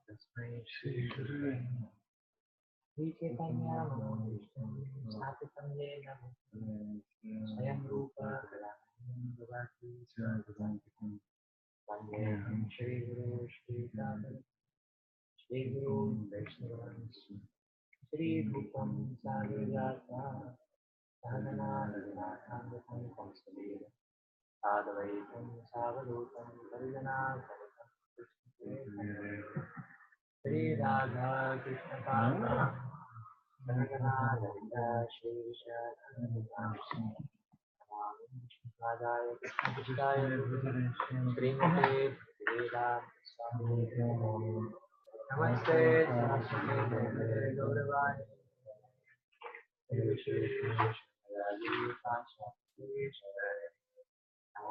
तस्मै श्रीगुरुवे नमः। श्रीचैतन्यमनोभीष्टं स्थापितं येन स्वयं रूप ददाति स्वपदान्तिकं वन्देऽहं श्रीगुरो श्रीगुरून् वैष्णवांश्च श्रीरूपं साग्रजाता सहगना रघुनाथान्वितं कंसदेव साद्वैतं सावधूतं परिजनासहितं कृष्णप्रेम श्रीराधा कृष्णपादा सहगना ललिता श्रीविशाखाय कृष्णकृष्णाय श्रीमते वेदान्त नमस्ते सरस्वती गौरवाणी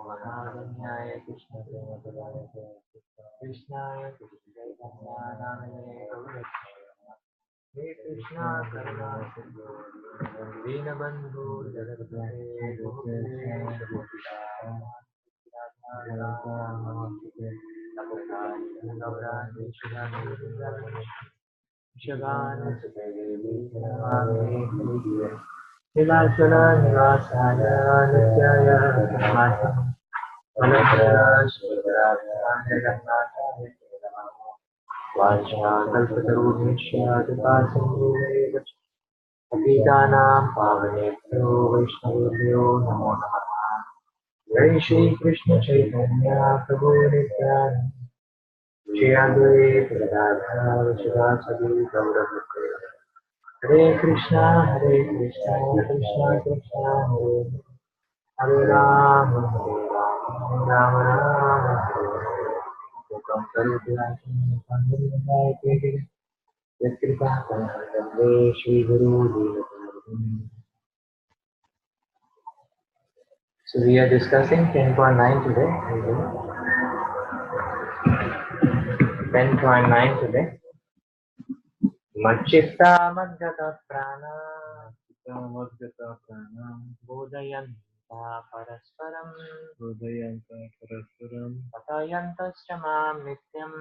महागण्याय कृष्णाय कृष्णचैतन्यानामिने हे कृष्णा करुणा सिंधु दीनबन्धु जगद्गुरे गोपीश नीलाचल निवासाय नित्याय रघुनाथाय वाञ्छाकल्पतरुभ्यश्च कृपासिन्धुभ्येव पतितानां पावनेभ्यो वैष्णवेभ्यो नमो नमः। जय श्री कृष्ण चैतन्य प्रभु नित्यानंद श्री अद्वैत गदाधर शिवासादि गौरभक्तों। हरे कृष्णा कृष्णा कृष्णा हरे हरे राम राम राम हरे हरे। मुखं करोति वाचालं पङ्गुं लङ्घयते यत्कृपातमहं श्रीगुरो दीनबन्धुं। So we are discussing 10.9 today. 10.9 today. Machchitta madgata prana bodhayanta parasparam patayantascha mam nityam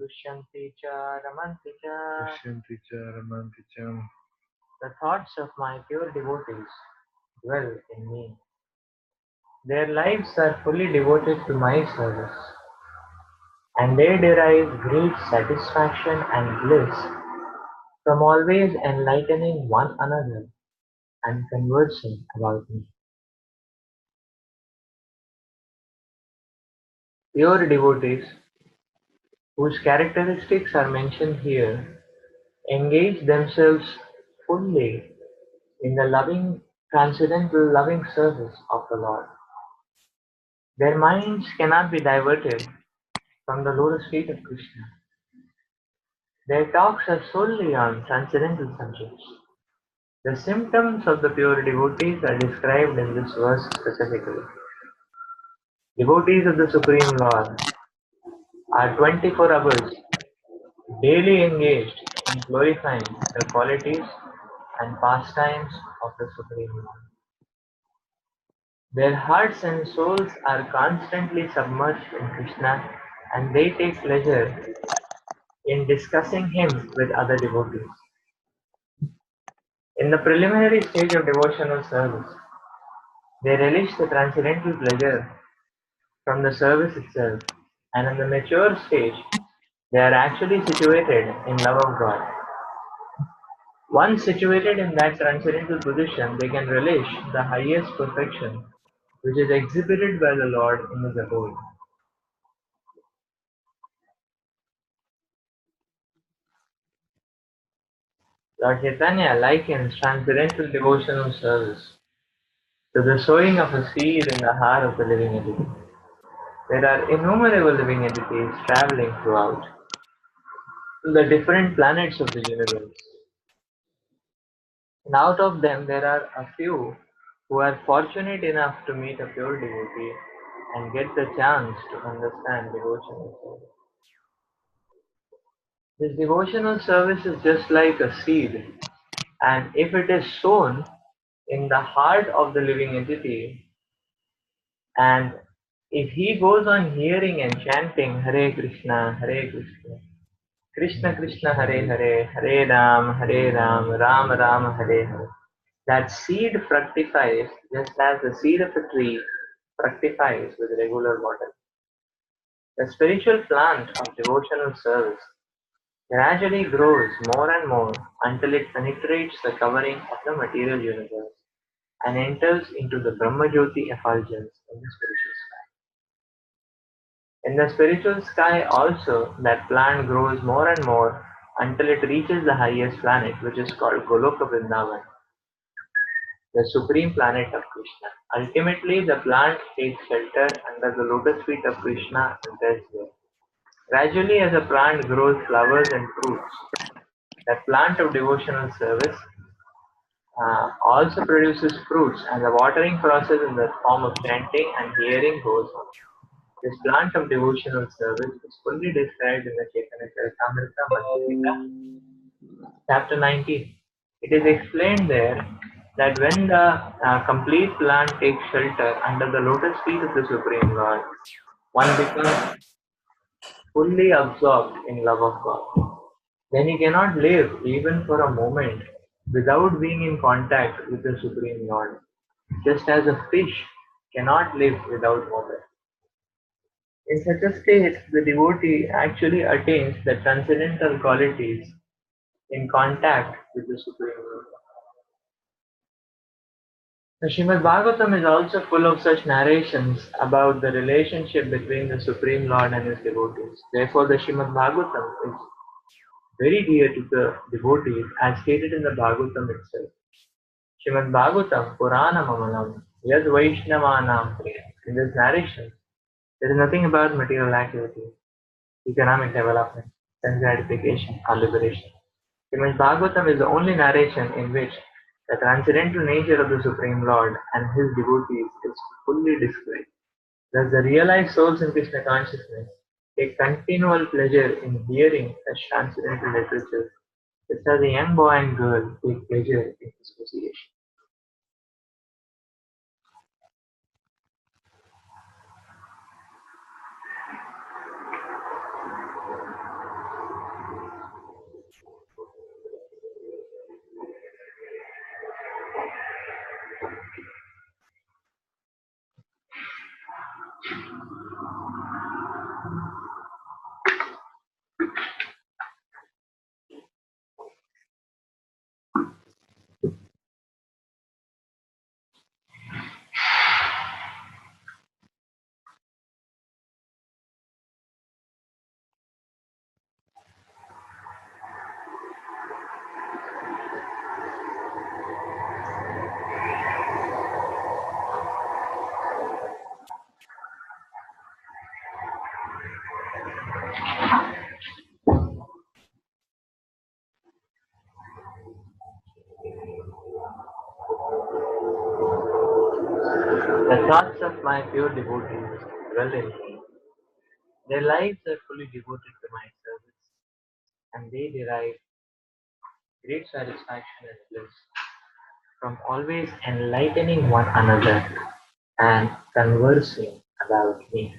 dushyanti cha ramanti cha. The thoughts of my pure devotees dwell in me. Their lives are fully devoted to my service, and they derive great satisfaction and bliss from always enlightening one another and conversing about me. Pure devotees, whose characteristics are mentioned here, engage themselves fully in the loving, transcendental loving service of the Lord. Their minds cannot be diverted from the lotus feet of Krishna. Their talks are solely on transcendental subjects. The symptoms of the pure devotees are described in this verse specifically. Devotees of the Supreme Lord are 24 hours daily engaged in glorifying the qualities and pastimes of the Supreme Lord. Their hearts and souls are constantly submerged in Krishna, and they take pleasure in discussing Him with other devotees. In the preliminary stage of devotional service, they relish the transcendental pleasure from the service itself, and in the mature stage, they are actually situated in love of God. Once situated in that transcendental position, they can relish the highest perfection which is exhibited by the Lord in His abode. Lord Chaitanya likens transcendental devotional service to the sowing of a seed in the heart of the living entity. There are innumerable living entities traveling throughout the different planets of the universe. And out of them, there are a few who are fortunate enough to meet a pure devotee and get the chance to understand devotional service. This devotional service is just like a seed, and if it is sown in the heart of the living entity and If he goes on hearing and chanting Hare Krishna, Krishna Krishna, Hare Hare, Hare Ram, Ram Ram, Hare Hare, that seed fructifies just as the seed of a tree fructifies with regular water. The spiritual plant of devotional service gradually grows more and more until it penetrates the covering of the material universe and enters into the Brahmajyoti effulgence in the spiritual sky. In the spiritual sky also, that plant grows more and more until it reaches the highest planet, which is called Goloka Vrindavan, the supreme planet of Krishna. Ultimately, the plant takes shelter under the lotus feet of Krishna and rests there. Gradually, as a plant grows flowers and fruits, that plant of devotional service also produces fruits, and the watering process in the form of chanting and hearing goes on. This plant of devotional service is fully described in the Chaitanya Charitamrita Madhya chapter 19. It is explained there that when the complete plant takes shelter under the lotus feet of the Supreme Lord, one becomes fully absorbed in love of God. Then he cannot live even for a moment without being in contact with the Supreme Lord, just as a fish cannot live without water. In such a state, the devotee actually attains the transcendental qualities in contact with the Supreme Lord. The Srimad Bhagavatam is also full of such narrations about the relationship between the Supreme Lord and his devotees. Therefore, the Srimad Bhagavatam is very dear to the devotees as stated in the Bhagavatam itself. Srimad Bhagavatam Purana Mamalam Yad Vaishnavanam Priya. In this narration, there is nothing about material activity, economic development, sense gratification, or liberation. Srimad Bhagavatam is the only narration in which the transcendental nature of the Supreme Lord and his devotees is fully described. Thus, the realized souls in Krishna consciousness take continual pleasure in hearing such transcendental literature, just as a young boy and girl take pleasure in association. The thoughts of my pure devotees dwell in me. Their lives are fully devoted to my service, and they derive great satisfaction and bliss from always enlightening one another and conversing about me.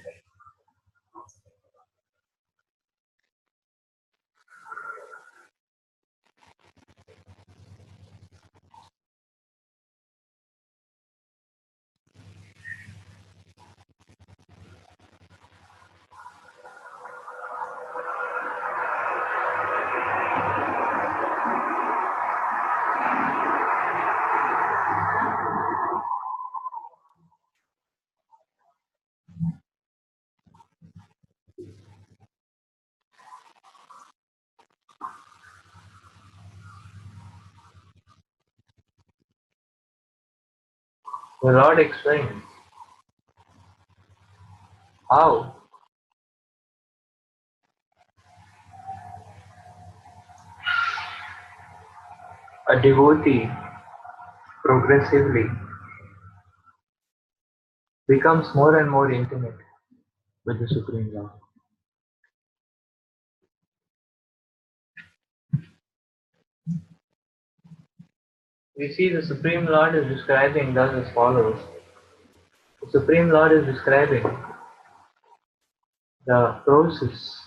The Lord explains how a devotee progressively becomes more and more intimate with the Supreme Lord. We see the Supreme Lord is describing thus as follows. The Supreme Lord is describing the process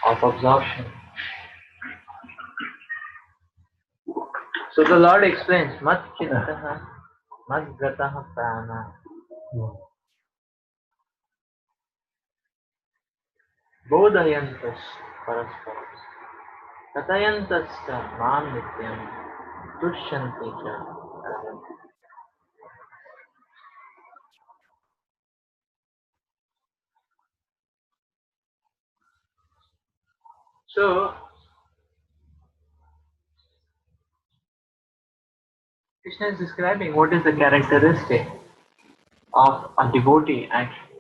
of absorption. So the Lord explains, Mat chittaha, Mad gataha prana, bodhayantas parasparas, katayantascha mam nityam, tushyanti cha. So Krishna is describing what is the characteristic of a devotee actually.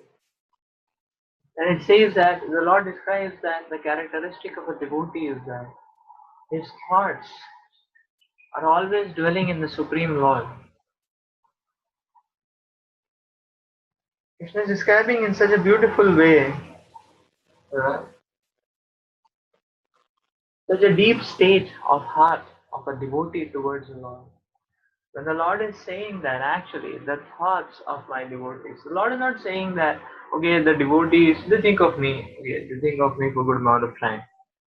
And it says that the Lord describes that the characteristic of a devotee is that his thoughts are always dwelling in the Supreme Lord. Krishna is describing in such a beautiful way, uh, such a deep state of heart of a devotee towards the Lord. When the Lord is saying that actually the thoughts of my devotees, the Lord is not saying that, okay, the devotees, they think of me, okay, they think of me for a good amount of time.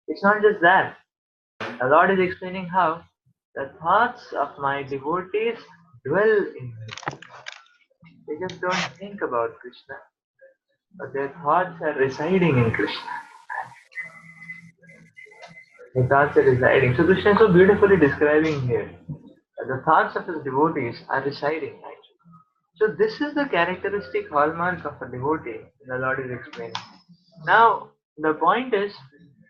It's not just that. The Lord is explaining how the thoughts of my devotees dwell in me. They just don't think about Krishna, but their thoughts are residing in Krishna. Their thoughts are residing. So Krishna is so beautifully describing here that the thoughts of his devotees are residing actually. So this is the characteristic hallmark of a devotee the Lord is explaining. Now the point is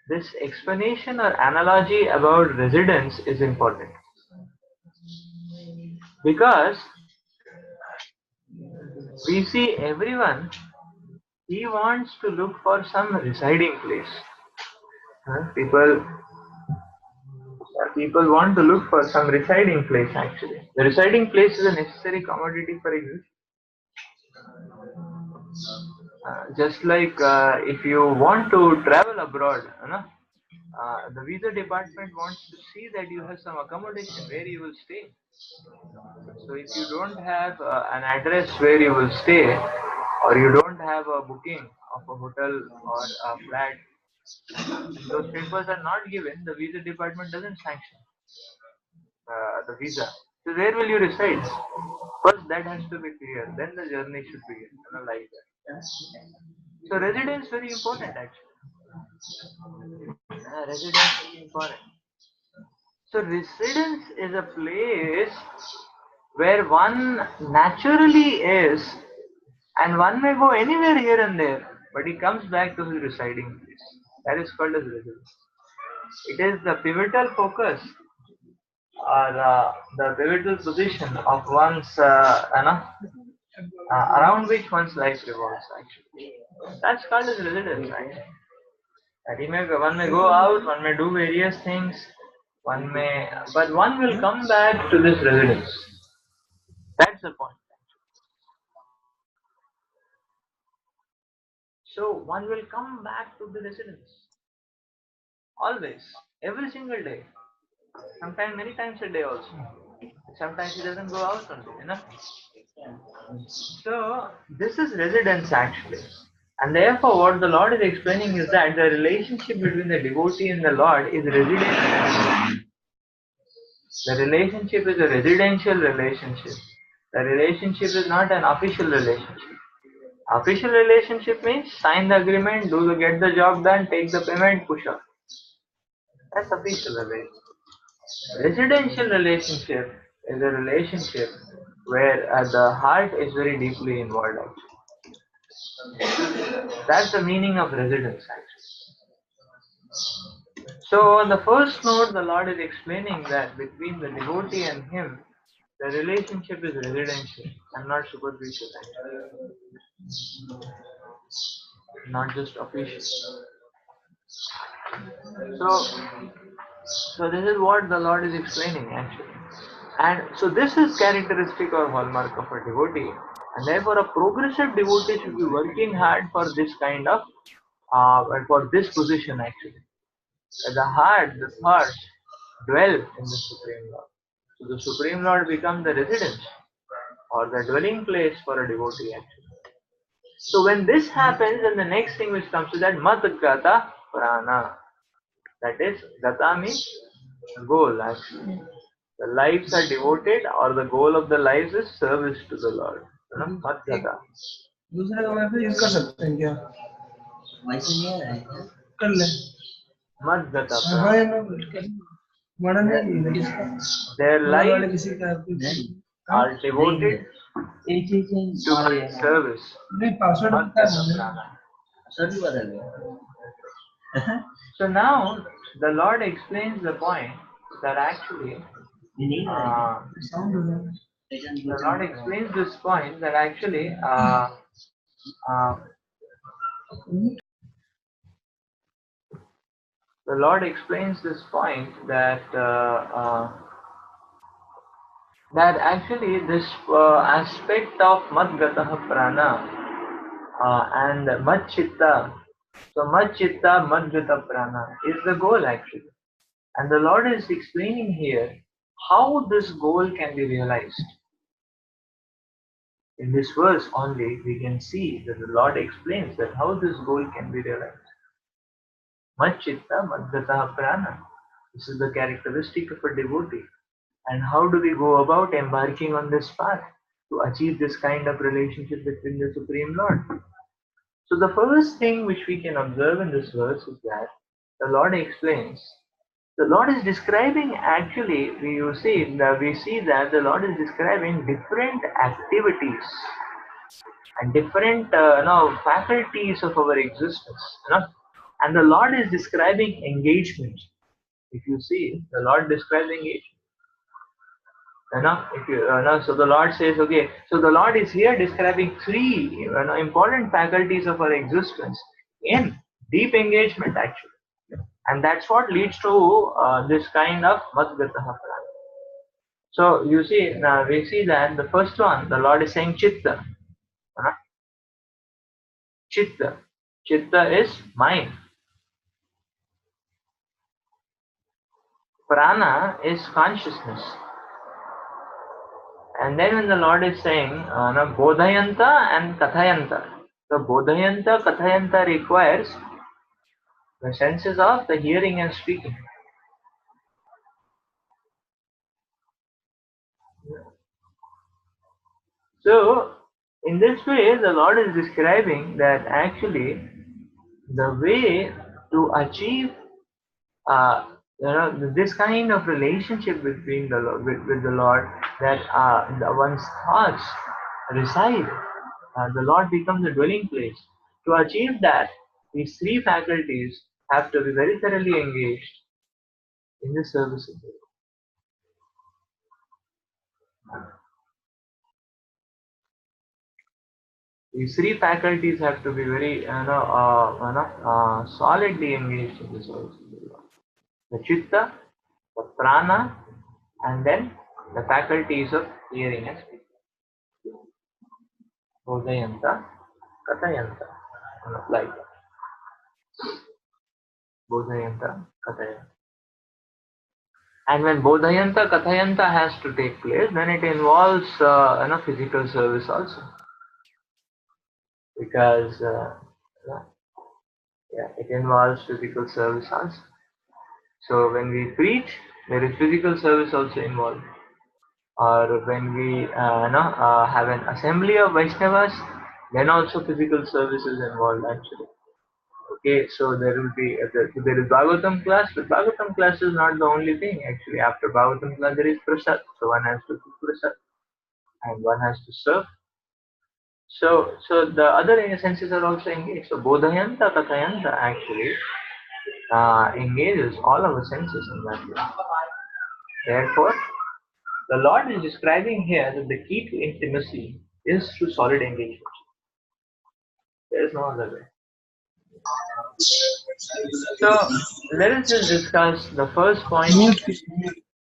this explanation or analogy about residence is important because we see everyone he wants to look for some residing place. People want to look for some residing place actually. The residing place is a necessary commodity for existence. Just like if you want to travel abroad, the visa department wants to see that you have some accommodation where you will stay. So if you don't have an address where you will stay, or you don't have a booking of a hotel or a flat, those papers are not given, the visa department doesn't sanction the visa. So where will you reside? First, that has to be clear. Then the journey should begin. Like that. So residence is very important actually. Residence is very important. So residence is a place where one naturally is, and one may go anywhere here and there, but he comes back to his residing place. That is called as residence. It is the pivotal focus or the pivotal position of one's, around which one's life revolves. Actually, that's called as residence. Actually, one may go out, one may do various things, one may, but one will come back to this residence. That's the point. So one will come back to the residence always, every single day. Sometimes many times a day also. Sometimes he doesn't go out only. So this is residence actually. And therefore what the Lord is explaining is that the relationship between the devotee and the Lord is residential. The relationship is a residential relationship. The relationship is not an official relationship. Official relationship means sign the agreement, get the job done, take the payment, push off. That's official relationship. Residential relationship is a relationship where the heart is very deeply involved actually. That's the meaning of residence actually. So on the first note the Lord is explaining that between the devotee and him the relationship is residential and not superficial actually. Not just official. So this is what the Lord is explaining actually. And so this is characteristic or hallmark of a devotee. And therefore a progressive devotee should be working hard for this kind of, for this position actually. The heart, the thoughts dwell in the Supreme Lord. So the Supreme Lord becomes the residence or the dwelling place for a devotee actually. So when this happens, then the next thing which comes to that Madgata Prana. That is, Gata means goal actually. The lives are devoted, or the goal of the lives is service to the Lord. Madgata. दूसरे का wifi use कर सकते हैं क्या? Wifi नहीं आ रहा है क्या? कर ले। Madgata हाँ Prana. ये ना कर। मॉडर्न नहीं है किसका? Their बगल वाले lives किसी का are devoted एक चीज to my service. नहीं पासवर्ड पता है Madgata मुझे। Prana. पासवर्ड भी बदल गया। So now the Lord explains the point that actually sound हो रहा the Lord explains this point that actually uh, the Lord explains this point that that actually this aspect of Madgatah Prana and Madchitta. So Madchitta, Madgata Prana is the goal actually. And the Lord is explaining here how this goal can be realized. In this verse only, we can see that the Lord explains that how this goal can be realized. Madchitta, Madgata Prana. This is the characteristic of a devotee. And how do we go about embarking on this path to achieve this kind of relationship between the Supreme Lord? So the first thing which we can observe in this verse is that the Lord explains. The Lord is describing actually, we see that the Lord is describing different activities and different faculties of our existence. And the Lord is describing engagement. If you see, the Lord describes engagement. If you, so the Lord says, okay, so the Lord is here describing three important faculties of our existence in deep engagement actually. And that's what leads to this kind of Madgataha Prana. So you see, now we see that the first one, the Lord is saying Chitta. Chitta. Chitta is mind. Prana is consciousness. And then when the Lord is saying Bodhayanta and Kathayanta. So Bodhayanta, Kathayanta requires the senses of the hearing and speaking. So in this way, the Lord is describing that actually the way to achieve this kind of relationship between the with the Lord, that one's thoughts reside, the Lord becomes a dwelling place. To achieve that, these three faculties have to be very thoroughly engaged in the service of the Lord. These three faculties have to be very solidly engaged in the service of the Lord. The chitta, the prana, and then the faculties of hearing and speaking. Bodhayanta, Kathayanta. Like Bodhayanta, Kathayanta. And when Bodhayanta, Kathayanta has to take place, then it involves physical service also. Because it involves physical service also. So when we preach, there is physical service also involved. Or when we have an assembly of Vaishnavas, then also physical service is involved actually. Okay, so there will be there is Bhagavatam class, but Bhagavatam class is not the only thing actually. After Bhagavatam class, there is prasad, so one has to cook prasad and one has to serve. So the other senses are also engaged. So Bodhayanta, Kathayanta actually engages all our senses in that way. Therefore, the Lord is describing here that the key to intimacy is through solid engagement. There is no other way. So let us just discuss the first point.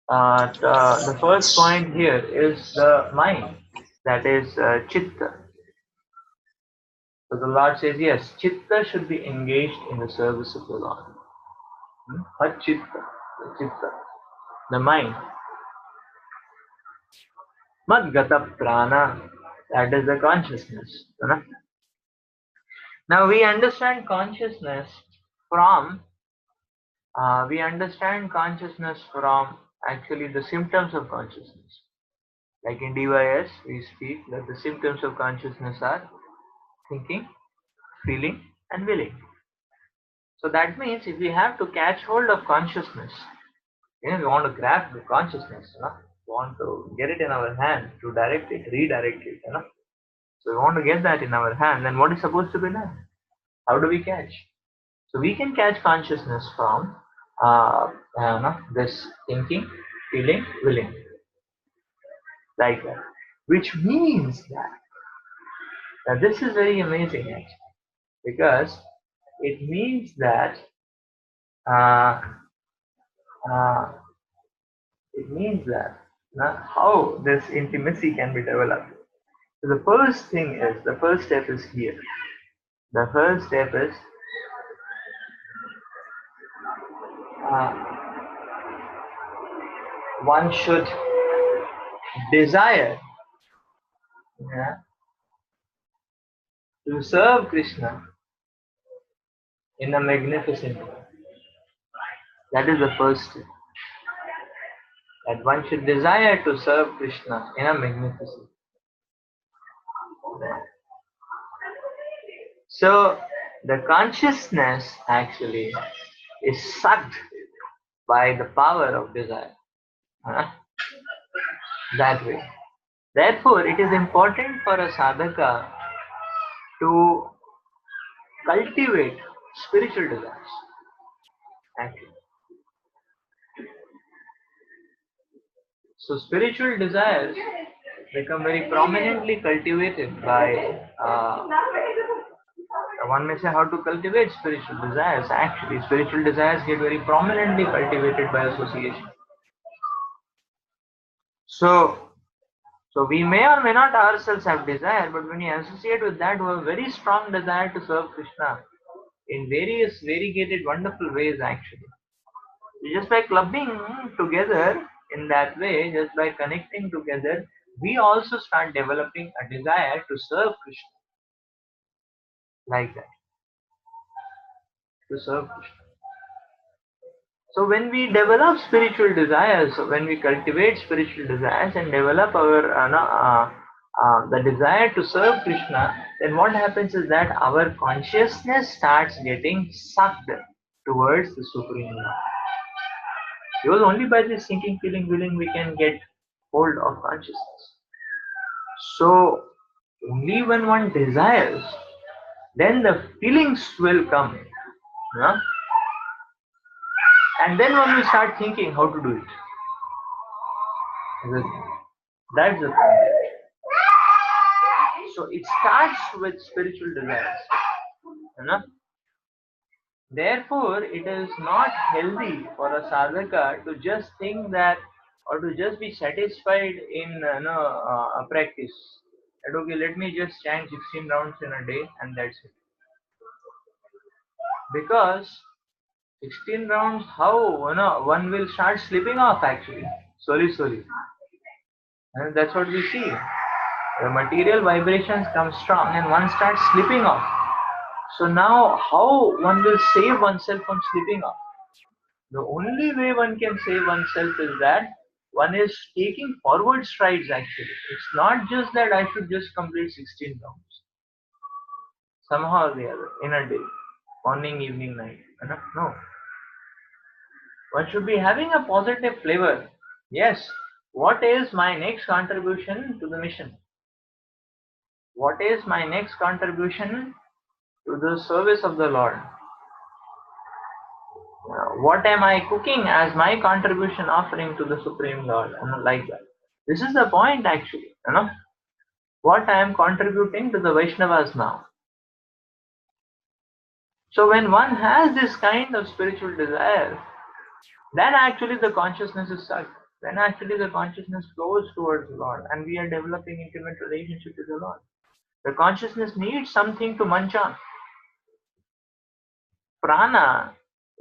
The first point here is the mind, that is chitta. So the Lord says, yes, chitta should be engaged in the service of the Lord. Chitta, the mind. Madgata prana, that is the consciousness. Now from we understand consciousness from actually the symptoms of consciousness. Like in DYS, we speak that the symptoms of consciousness are thinking, feeling, and willing. So that means if we have to catch hold of consciousness, we want to grab the consciousness, we want to get it in our hand to direct it, redirect it. So we want to get that in our hand, then what is supposed to be done? How do we catch? So we can catch consciousness from this thinking, feeling, willing, like that. Which means that now this is very amazing actually, because it means that uh, uh, it means that how this intimacy can be developed. So the first step is here. The first step is uh, one should desire, yeah, to serve Krishna in a magnificent way. That is the first step. That one should desire to serve Krishna in a magnificent way. So the consciousness actually is sucked by the power of desire. Huh? That way. Therefore, it is important for a sadhaka to cultivate spiritual desires. Actually. So spiritual desires become very prominently cultivated by one may say how to cultivate spiritual desires. Actually, spiritual desires get very prominently cultivated by association. So, so we may or may not ourselves have desire, but when you associate with that who have very strong desire to serve Krishna in various variegated, wonderful ways, actually. Just by clubbing together in that way, just by connecting together, we also start developing a desire to serve Krishna like that, to serve Krishna. So when we develop spiritual desires, when we cultivate spiritual desires and develop our the desire to serve Krishna, then what happens is that our consciousness starts getting sucked towards the Supreme Lord. Because only by this thinking, feeling, willing, we can get hold of consciousness. So only when one desires, then the feelings will come. Huh? And then one will start thinking how to do it. That's the point. So it starts with spiritual desires. Therefore, it is not healthy for a sadhaka to just think that or to just be satisfied in a practice. That okay, let me just chant 16 rounds in a day and that's it. Because 16 rounds, how one will start slipping off actually, slowly, and that's what we see. The material vibrations come strong and one starts slipping off. So now how one will save oneself from slipping off? The only way one can save oneself is that one is taking forward strides actually. It's not just that I should just complete 16 rounds. Somehow or the other, in a day. Morning, evening, night. No. One should be having a positive flavor. Yes. What is my next contribution to the mission? What is my next contribution to the service of the Lord? What am I cooking as my contribution offering to the Supreme Lord? Like that. This is the point actually. What I am contributing to the Vaishnavas now. So when one has this kind of spiritual desire, then actually the consciousness is sucked. Then actually the consciousness flows towards the Lord and we are developing intimate relationship with the Lord. The consciousness needs something to munch on. Prana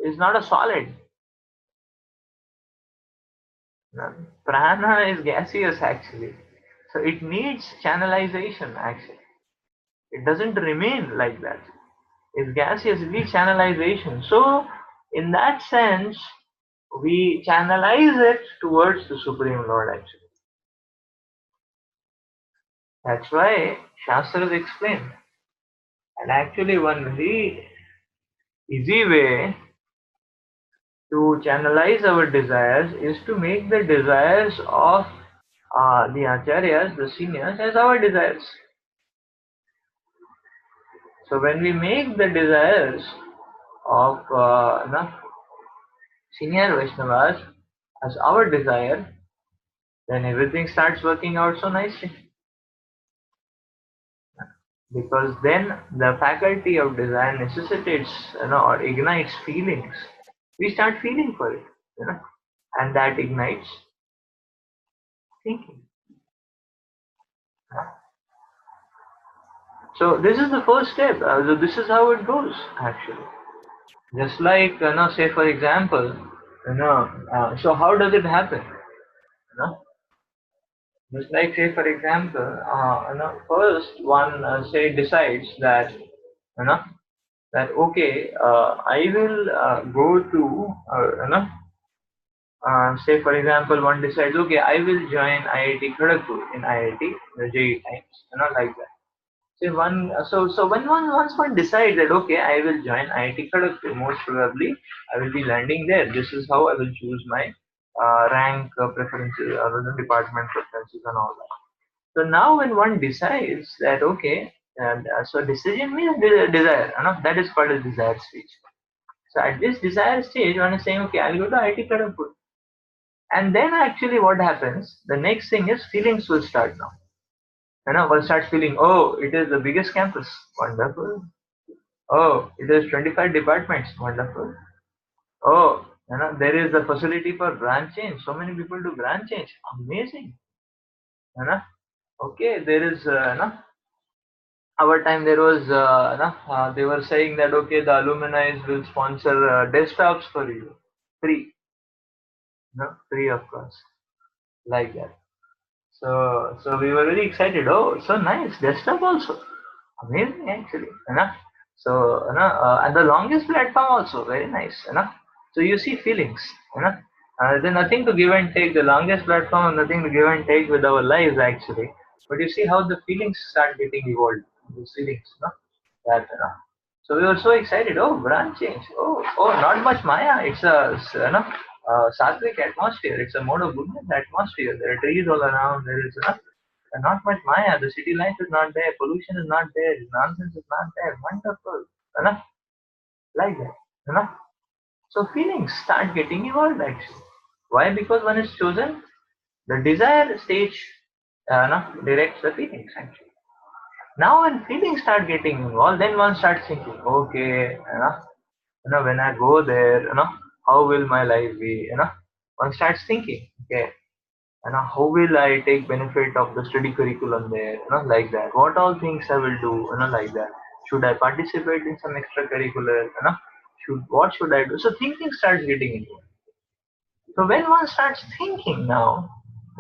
is not a solid. Prana is gaseous actually. So it needs channelization actually. It doesn't remain like that. is gaseously channelization. So in that sense, we channelize it towards the Supreme Lord actually. That's why Shastras explain. And actually one very easy way to channelize our desires is to make the desires of the acharyas, the seniors, as our desires. So when we make the desires of senior Vaishnavas as our desire, then everything starts working out so nicely. Because then the faculty of desire necessitates, or ignites feelings. We start feeling for it, and that ignites thinking. So this is the first step. So this is how it goes actually. Just like say for example, so how does it happen? Just like say for example, first one say decides that that okay, I will go to say for example, one decides okay, I will join IIT Kharagpur in IIT the JEE times, like that. So when one decides that okay, I will join IIT Kharagpur, most probably I will be landing there. This is how I will choose my rank preferences or the department preferences and all that. So now when one decides that okay, and so decision means desire, that is called as desire stage. So at this desire stage, one is saying okay, I'll go to IIT Kharagpur, and then actually what happens? The next thing is feelings will start now. One starts feeling, oh, it is the biggest campus, wonderful. Oh, it is 25 departments, wonderful. Oh, there is a facility for branch change. So many people do branch change, amazing. Okay, there is our time there was they were saying that okay, the alumni will sponsor desktops for you, free, free of cost, like that. So we were very excited. Oh, so nice desktop also, amazing actually, So and the longest platform also very nice, So you see feelings, there's nothing to give and take. The longest platform, nothing to give and take with our lives actually. But you see how the feelings start getting evolved. Those feelings, that so we were so excited. Oh, brand change. Oh, not much Maya. It's a sattvic atmosphere. It's a mode of goodness atmosphere. There are trees all around. There is not much Maya. The city life is not there. Pollution is not there. Nonsense is not there. Wonderful. Like that. So feelings start getting evolved actually. Why? Because one is chosen. The desire stage directs the feelings actually. Now when feelings start getting involved, then one starts thinking, okay, when I go there, how will my life be? One starts thinking, okay, how will I take benefit of the study curriculum there? Like that. What all things I will do? Like that. Should I participate in some extracurricular? What should I do? So thinking starts getting involved. So when one starts thinking now,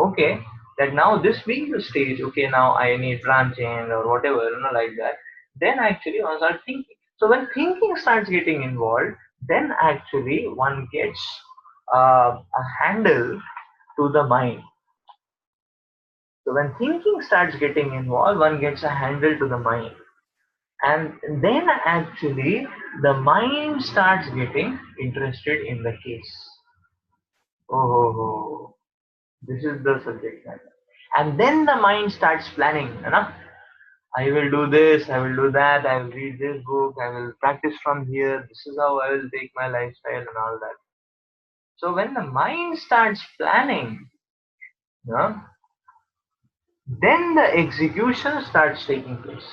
okay, that now this being the stage, okay, now I need branching or whatever, like that, then actually one starts thinking. So when thinking starts getting involved, then actually one gets a handle to the mind. So when thinking starts getting involved, one gets a handle to the mind. And then actually the mind starts getting interested in the case. Oh, this is the subject matter. And then the mind starts planning, I will do this, I will do that, I will read this book, I will practice from here, this is how I will take my lifestyle and all that. So when the mind starts planning, you know, then the execution starts taking place.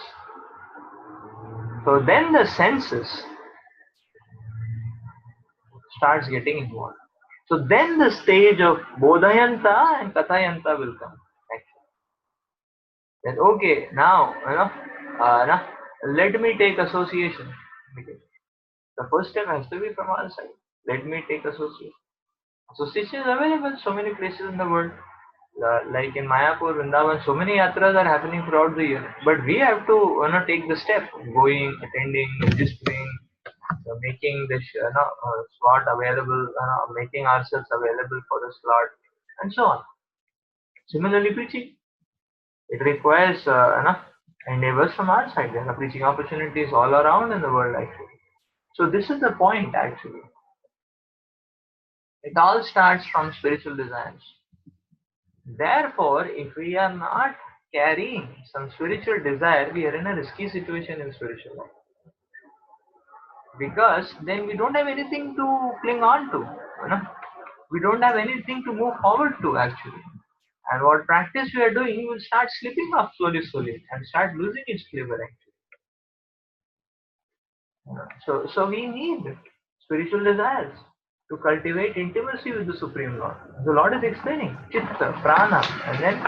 So then the senses starts getting involved. So then the stage of Bodhayanta and Kathayanta will come. That okay, now now let me take association. Okay. The first step has to be from our side. Let me take association. Association is available so many places in the world. Like in Mayapur, Vrindavan, so many yatras are happening throughout the year. But we have to take the step, going, attending, registering, making the slot available, making ourselves available for the slot, and so on. Similarly, preaching, it requires endeavors from our side. There are preaching opportunities all around in the world actually. So this is the point actually. It all starts from spiritual desires. Therefore, if we are not carrying some spiritual desire, we are in a risky situation in spiritual life. Because then we don't have anything to cling on to. You know? We don't have anything to move forward to actually. And what practice we are doing will start slipping off slowly, slowly, and start losing its flavor actually. So we need spiritual desires to cultivate intimacy with the Supreme Lord. The Lord is explaining Chitta, Prana, and then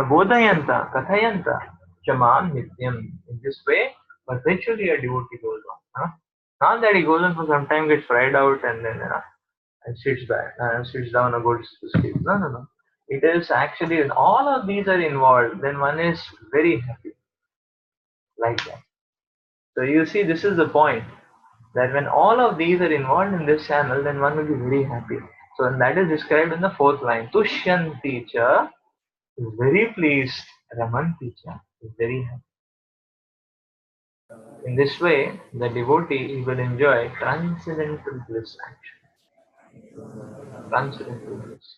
Bodhayanta, Kathayanta, Chamam Nityam. In this way, perpetually a devotee goes on. Not that he goes on for some time, gets fried out, and then and sits back, sits down and goes to sleep. No, no, no. It is actually, when all of these are involved, then one is very happy like that. So you see, this is the point, that when all of these are involved in this channel, then one will be very happy. So and that is described in the fourth line. Tushyanti cha, is very pleased. Ramanti cha, is very happy. In this way, the devotee will enjoy transcendental bliss actually. Transcendental bliss.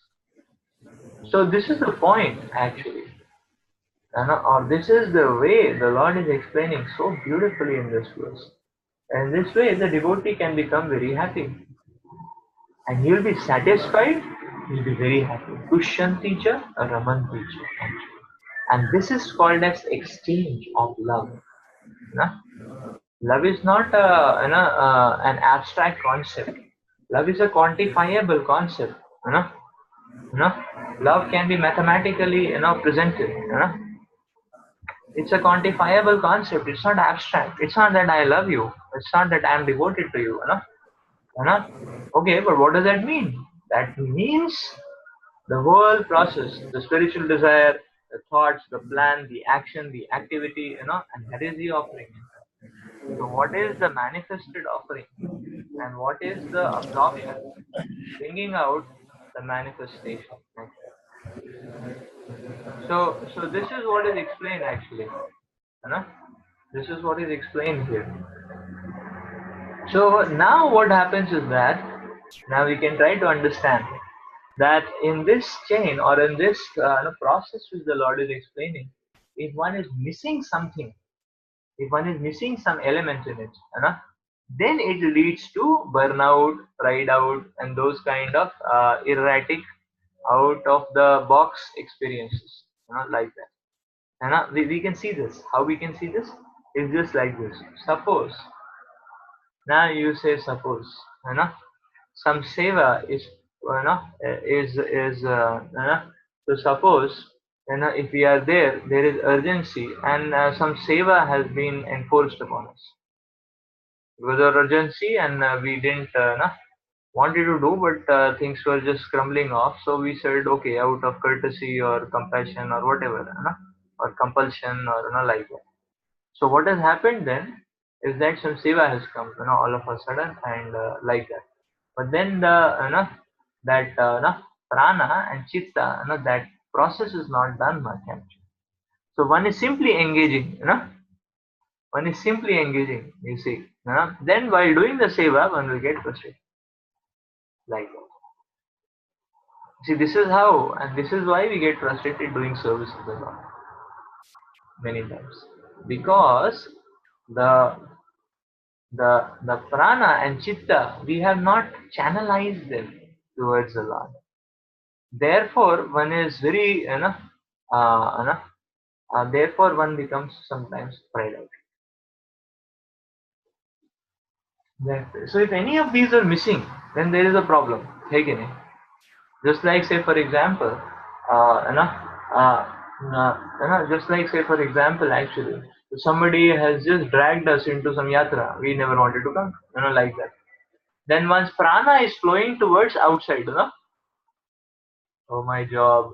So this is the point actually. Or this is the way the Lord is explaining so beautifully in this verse. And this way the devotee can become very happy. And he will be satisfied, he will be very happy. Tushyanti cha, ramanti cha. And this is called as exchange of love. Love is not an abstract concept. Love is a quantifiable concept. You know, love can be mathematically presented. It's a quantifiable concept. It's not abstract. It's not that I love you. It's not that I am devoted to you. Okay, but what does that mean? That means the whole process, the spiritual desire, the thoughts, the plan, the action, the activity, and that is the offering. So what is the manifested offering? And what is the absorption? Bringing out the manifestation. So this is what is explained actually. This is what is explained here. So now what happens is that now we can try to understand that in this chain or in this process which the Lord is explaining, if one is missing something, if one is missing some element in it, then it leads to burnout, pride out, and those kind of erratic, out of the box experiences, like that. And we can see this. How we can see this? Is just like this. Suppose now you say suppose, some seva is so suppose if we are there, there is urgency, and some seva has been enforced upon us because of urgency, and we didn't wanted to do, but things were just crumbling off. So we said, okay, out of courtesy or compassion or whatever, or compulsion or like that. So what has happened then is that some seva has come, all of a sudden, and like that. But then the that prana and chitta, that process is not done much actually. So one is simply engaging, one is simply engaging. You see, then while doing the seva, one will get frustrated like that. See, this is how, and this is why we get frustrated doing service of the Lord many times, because the the prana and chitta, we have not channelized them towards the Lord. Therefore, one is very therefore one becomes sometimes pride out. So if any of these are missing, then there is a problem. Again, just like say for example, just like say for example, actually, if somebody has just dragged us into some yatra, we never wanted to come, like that. Then once prana is flowing towards outside, oh my job,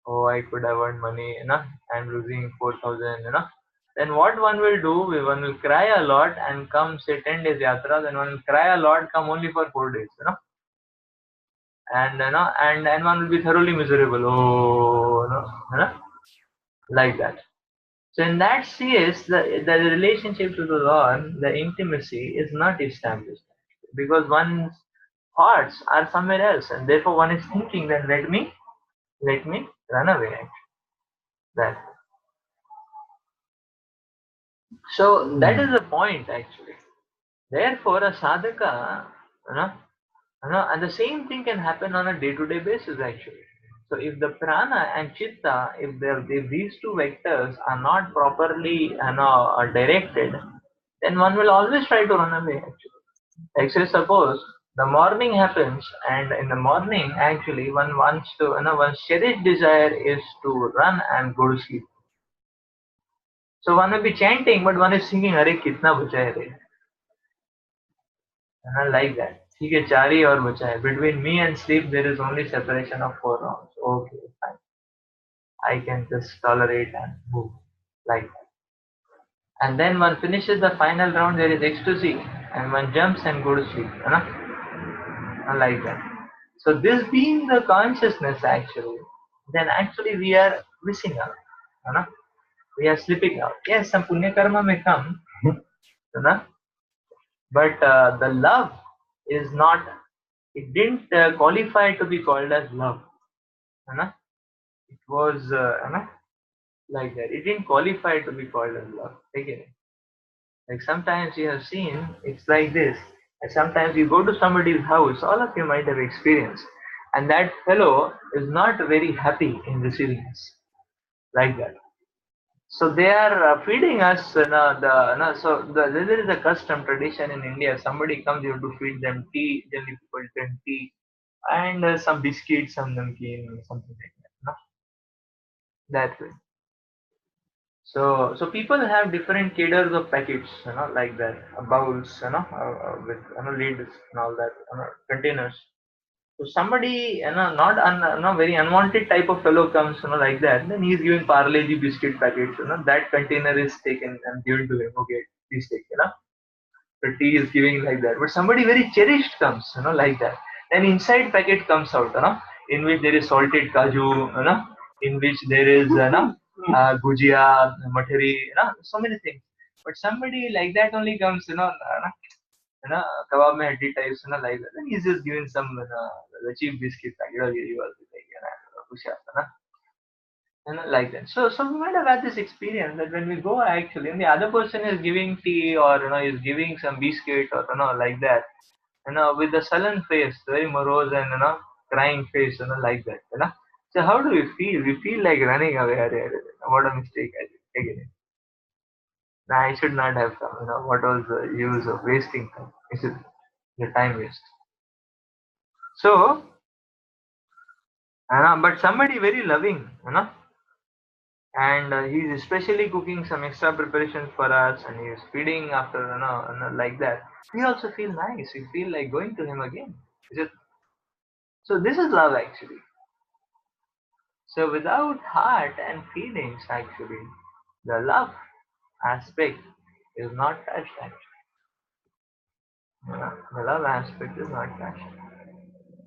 Oh, I could have earned money, I'm losing 4,000, Then what one will do, one will cry a lot and come say 10 days yatra, then one will cry a lot, come only for 4 days, and one will be thoroughly miserable. Oh, like that. So in that case, the relationship to the Lord, the intimacy is not established because one's thoughts are somewhere else, and therefore one is thinking that let me run away. That so that is the point actually. Therefore, a sadhaka, you know, and the same thing can happen on a day-to-day basis actually. So if the prana and chitta, if these two vectors are not properly directed, then one will always try to run away actually. Actually, suppose the morning happens, and in the morning actually one wants to, one's cherished desire is to run and go to sleep. So one will be chanting, but one is singing, "Hare kitna bacha hai re," like that. ठीक है, 4 ही और बचा है. Between me and sleep, there is only separation of 4 rounds. Okay, fine. I can just tolerate and move like that. And then one finishes the final round, there is ecstasy, and one jumps and go to sleep. Like that. So this being the consciousness actually, then actually we are missing out. We are slipping out. Yes, some punya karma may come, you know, but the love is not. It didn't qualify to be called as love. It was like that. It didn't qualify to be called as love. Again, like sometimes you have seen it's like this. And sometimes you go to somebody's house, all of you might have experienced, and that fellow is not very happy in receiving us like that. So they are feeding us. There is a custom tradition in India. Somebody comes, you have to feed them tea. Generally, people drink tea and some biscuits, some namkeen, something like that. That way. So people have different cadres of packets, like that, bowls, with lids and all that, containers. So somebody, very unwanted type of fellow comes, like that. Then he's giving Parle G biscuit packets, that container is taken and given to him. Okay, please take. The tea is giving like that. But somebody very cherished comes, like that. Then inside packet comes out, in which there is salted kaju, in which there is, gujia, mathari, so many things. But somebody like that only comes, kebab mein haddi types, like that. Then he's just giving some, the cheap biscuit packet, or you also take, push up, like that. So we might have had this experience that when we go actually, and the other person is giving tea or is giving some biscuit or like that, with a sullen face, very morose and crying face, like that. So how do we feel? We feel like running away. What a mistake I did again. Nah, I should not have come. What was the use of wasting time? Is it the time waste? So, but somebody very loving, and he's especially cooking some extra preparations for us, and he's feeding after, like that. We also feel nice. We feel like going to him again. Is it? So this is love actually. So without heart and feelings, actually, the love aspect is not touched. Actually, the love aspect is not touched,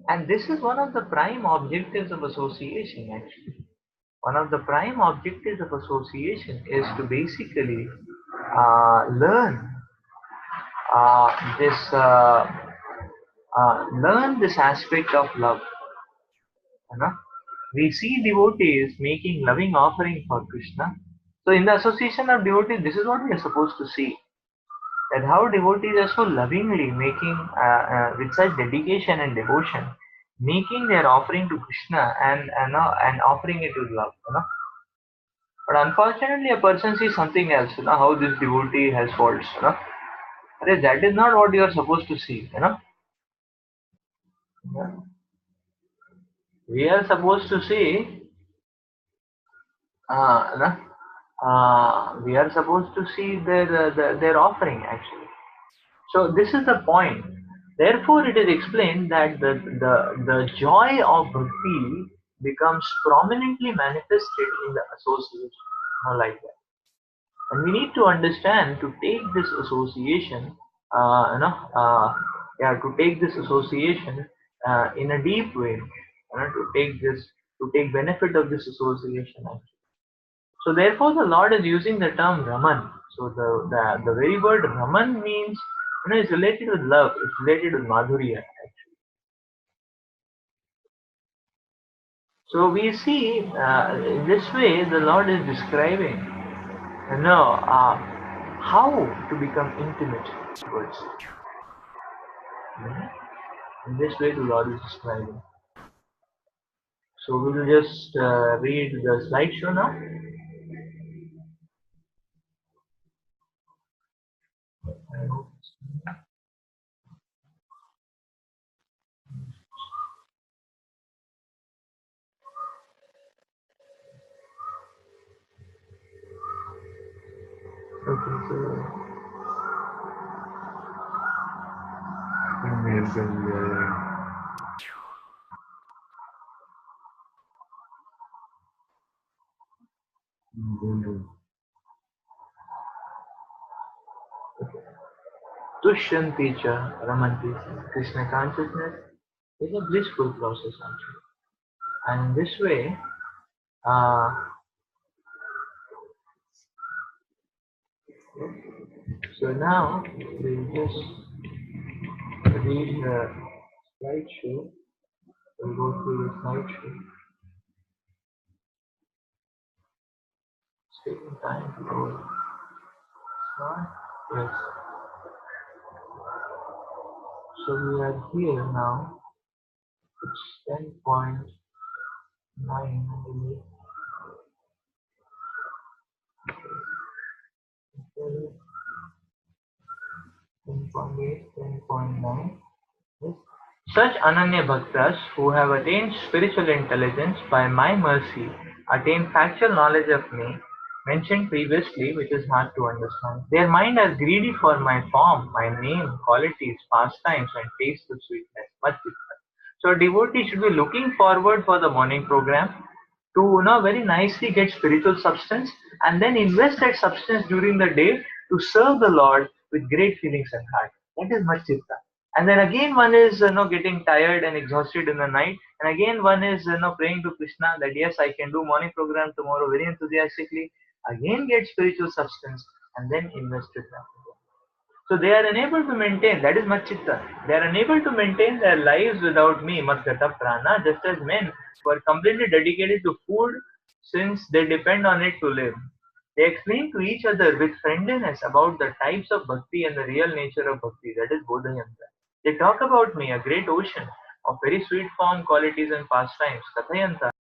and this is one of the prime objectives of association. Actually, one of the prime objectives of association is to basically learn this learn this aspect of love. You know? We see devotees making loving offering for Krishna. So in the association of devotees, this is what we are supposed to see. That how devotees are so lovingly making, with such dedication and devotion, making their offering to Krishna and offering it with love. But unfortunately, a person sees something else. How this devotee has faults. That is not what you are supposed to see. Yeah. We are supposed to see. Uh, we are supposed to see their offering actually. So this is the point. Therefore, it is explained that the joy of bhakti becomes prominently manifested in the association, like that. And we need to understand to take this association, to take this association in a deep way, to take benefit of this association. So therefore, the Lord is using the term Raman. So the very word Raman means, is related with love. It's related with Madhurya. So we see in this way the Lord is describing, how to become intimate towards it. In this way the Lord is describing. So we will just read the slideshow now. Okay, so Tushyanti cha Ramanti. Krishna consciousness is a blissful process actually. And in this way, uh, so now we'll just read the slideshow. We'll go through the slideshow. It's taking time to load. Yes. So we are here now. It's 10.9, I believe. 10.8, 10.9. Yes. Such Ananya Bhaktas who have attained spiritual intelligence by my mercy attain factual knowledge of me, mentioned previously, which is hard to understand. Their mind is greedy for my form, my name, qualities, pastimes, and taste of sweetness. Much different. So a devotee should be looking forward for the morning program to very nicely get spiritual substance and then invest that substance during the day to serve the Lord with great feelings and heart. That is much chitta. And then again one is getting tired and exhausted in the night, and again one is praying to Krishna that yes, I can do morning program tomorrow very enthusiastically, again get spiritual substance and then invest it back. So they are unable to maintain, that is Machitta, they are unable to maintain their lives without me, Matgata Prana, just as men who are completely dedicated to food since they depend on it to live. They explain to each other with friendliness about the types of bhakti and the real nature of bhakti, that is Bodhayanta. They talk about me, a great ocean of very sweet form, qualities and pastimes, Kathayanta.